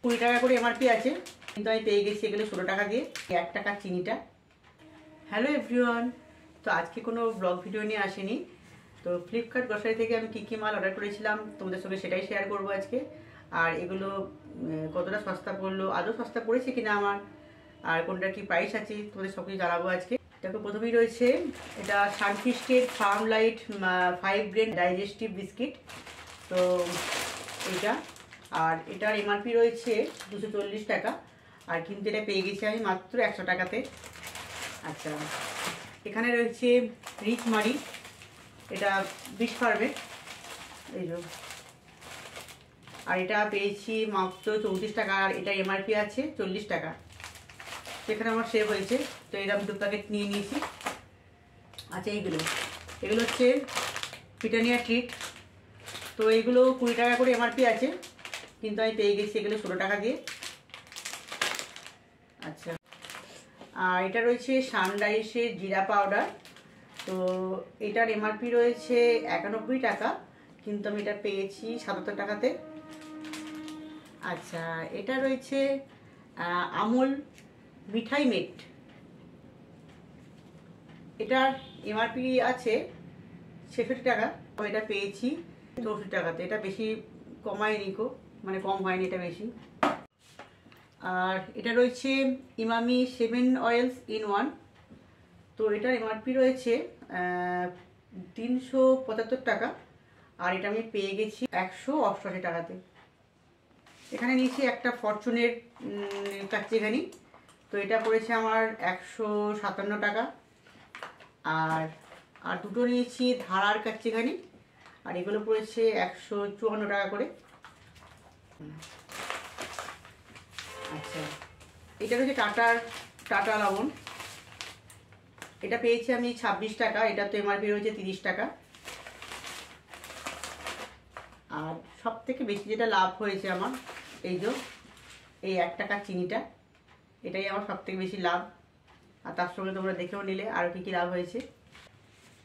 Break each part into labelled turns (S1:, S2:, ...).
S1: 20 টাকা করে এমআরপি আছে, কিন্তু আমি পেয়ে গেছি এগুলো 16 টাকা দিয়ে। 1 টাকা চিনিটা। হ্যালো এভরিওয়ান, তো আজকে কোনো ব্লগ ভিডিও নিয়ে আসিনি। তো ফ্লিপকার্ট গ্রসারি থেকে আমি কী কী মাল অর্ডার করেছিলাম তোমাদের সঙ্গে সেটাই শেয়ার করবো আজকে। আর এগুলো কতটা সস্তা পড়লো, আদৌ সস্তা পড়েছে কিনা আমার, আর কোনটার কি প্রাইস আছে তোমাদের সব কিছু জানাবো আজকে। দেখো প্রথমেই রয়েছে এটা সানফিস্টের farm lite 5 grain digestive biscuit. তো এইটা, আর এটার এমআরপি রয়েছে 240 টাকা, আর কিন্তু এটা পেয়ে গেছি আমি মাত্র 100 টাকাতে। আচ্ছা, এখানে রয়েছে রিচ মারি, এটা 20 ফার্মের, এই যে, আর এটা পেয়েছি মাত্র 34 টাকা, আর এটা এমআরপি আছে 40 টাকা। সেখানে আমার সেভ হয়েছে, তো এরকম 2 প্যাকেট নিয়ে নিয়েছি। আচ্ছা, এগুলো হচ্ছে ব্রিটানিয়া ট্রিট। তো এইগুলো 20 টাকা করে এমআরপি আছে, কিন্তু আমি পেয়ে গেছি এগুলো 16 টাকা দিয়ে। আচ্ছা, আর এটা রয়েছে সানরাইসের জিরা পাউডার। তো এটার এমআরপি রয়েছে 91 টাকা, কিন্তু আমি এটা পেয়েছি 77 টাকাতে। আচ্ছা, এটা রয়েছে আমুল মিঠাই মেট। এটার এমআরপি আছে 66 টাকা, এটা পেয়েছি 64 টাকাতে। এটা বেশি কমায়নি মানে কম হয়নি, এটা বেশি। আর এটা রয়েছে ইমামি 7 অয়েলস ইন 1। তো এটার এমআরপি রয়েছে 375 টাকা, আর এটা আমি পেয়ে গেছি 188 টাকাতে। এখানে নিয়েছি একটা ফরচুনের কাচ্চিঘানি। তো এটা পড়েছে আমার 157 টাকা। আর দুটো নিয়েছি ধারার কাচ্চিঘানি, আর এগুলো পড়েছে 154 টাকা করে। আচ্ছা, এটা রয়েছে টাটা লবণ। এটা পেয়েছি আমি 26 টাকা, এটা তো এমআরপি রয়েছে 30 টাকা। আর সব থেকে বেশি যেটা লাভ হয়েছে আমার, এই 1 টাকার চিনিটা, এটাই আমার সব থেকে বেশি লাভ। আর তার সঙ্গে তোমরা দেখেও নিলে আরও কী কী লাভ হয়েছে।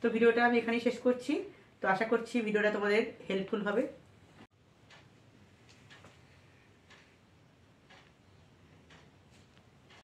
S1: তো ভিডিওটা আমি এখানেই শেষ করছি। তো আশা করছি ভিডিওটা তোমাদের হেল্পফুল হবে।